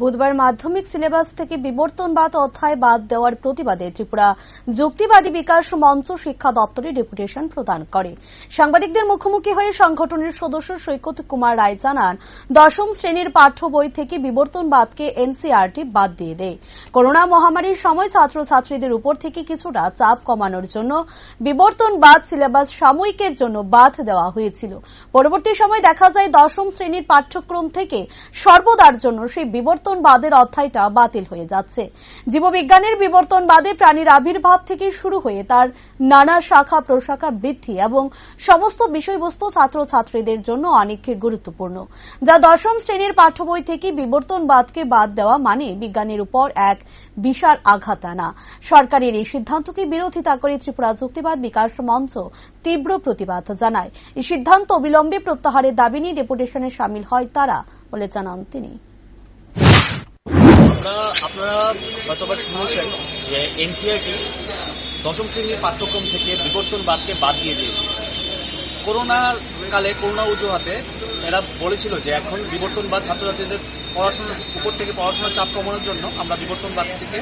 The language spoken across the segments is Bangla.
বুধবার মাধ্যমিক সিলেবাস থেকে বিবর্তনবাদ অধ্যায় বাদ দেওয়ার প্রতিবাদে ত্রিপুরা যুক্তিবাদী বিকাশ মঞ্চ শিক্ষা দপ্তরে ডেপুটেশন প্রদান করে। সাংবাদিকদের মুখোমুখি হয়ে সংগঠনের সদস্য সৈকত কুমার রায় জানান, দশম শ্রেণীর পাঠ্য বই থেকে বিবর্তনবাদকে এনসিইআরটি বাদ দিয়ে দেয়। করোনা মহামারীর সময় ছাত্রছাত্রীদের উপর থেকে কিছুটা চাপ কমানোর জন্য বিবর্তনবাদ সিলেবাস সাময়িকের জন্য বাদ দেওয়া হয়েছিল। পরবর্তী সময় দেখা যায় দশম শ্রেণীর পাঠ্যক্রম থেকে সর্বদার জন্য সেই বিবর্তনবাদের অধ্যায়টা বাতিল হয়ে যাচ্ছে। জীববিজ্ঞানের বিবর্তনবাদে প্রাণীর আবির্ভাব থেকে শুরু হয়ে তার নানা শাখা প্রশাখা বৃদ্ধি এবং সমস্ত বিষয়বস্তু ছাত্রছাত্রীদের জন্য অনেক গুরুত্বপূর্ণ, যা দশম শ্রেণীর পাঠ্য বই থেকে বিবর্তনবাদকে বাদ দেওয়া মানে বিজ্ঞানের উপর এক বিশাল আঘাত আনা। সরকারের এই সিদ্ধান্তকে বিরোধিতা করে ত্রিপুরা যুক্তিবাদ বিকাশ মঞ্চ তীব্র প্রতিবাদ জানায়। এই সিদ্ধান্ত অবিলম্বে প্রত্যাহারের দাবি নিয়ে ডেপুটেশনে সামিল হয় তারা বলে জানান তিনি। আপনারা গতবার শুনেছেন যে এনসিইআরটি দশম শ্রেণীর পাঠ্যক্রম থেকে বিবর্তনবাদকে বাদ দিয়ে দিয়েছে। করোনার কালে করোনা অজুহাতে এরা বলেছিল যে এখন বিবর্তনবাদ ছাত্রছাত্রীদের পড়াশোনার উপর থেকে পড়াশোনার চাপ কমানোর জন্য আমরা বিবর্তনবাদ থেকে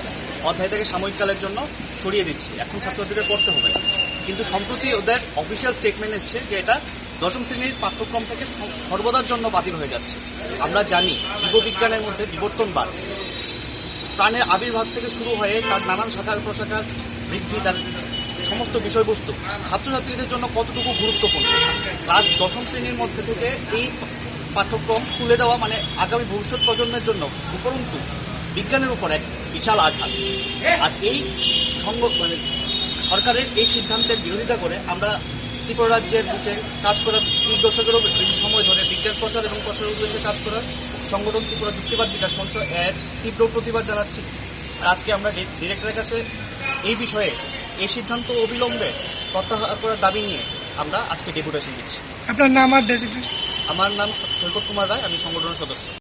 অধ্যায় থেকে সাময়িককালের জন্য সরিয়ে দিচ্ছি, এখন ছাত্রছাত্রীদের পড়তে হবে না। কিন্তু সম্প্রতি ওদের অফিসিয়াল স্টেটমেন্ট এসছে যে এটা দশম শ্রেণীর পাঠ্যক্রম থেকে সর্বদার জন্য বাতিল হয়ে যাচ্ছে। আমরা জানি জীববিজ্ঞানের মধ্যে বিবর্তনবাদ প্রাণের আবির্ভাব থেকে শুরু হয়ে তার নানান শাখার প্রশাখার বৃদ্ধি, তার সমস্ত বিষয়বস্তু ছাত্রছাত্রীদের জন্য কতটুকু গুরুত্বপূর্ণ। ক্লাস দশম শ্রেণীর মধ্যে থেকে এই পাঠ্যক্রম তুলে দেওয়া মানে আগামী ভবিষ্যৎ প্রজন্মের জন্য উপরন্তু বিজ্ঞানের উপর এক বিশাল আঘাত। আর এই সরকারের এই সিদ্ধান্তের বিরোধিতা করে আমরা ত্রিপুরা রাজ্যের বুকে কাজ করা 20 দশকেরও বেশি সময় ধরে বিজ্ঞান প্রচার এবং প্রসারের উদ্দেশ্যে কাজ করার সংগঠন ত্রিপুরা যুক্তিবাদ বিকাশ মঞ্চ এর তীব্র প্রতিবাদ জানাচ্ছি। আজকে আমরা ডিরেক্টরের কাছে এই বিষয়ে এই সিদ্ধান্ত অবিলম্বে প্রত্যাহার করার দাবি নিয়ে আমরা আজকে ডেপুটেশন দিচ্ছি। আপনার নাম আর ডেজিগনেশন? আমার নাম সৈকত কুমার রায়, আমি সংগঠনের সদস্য।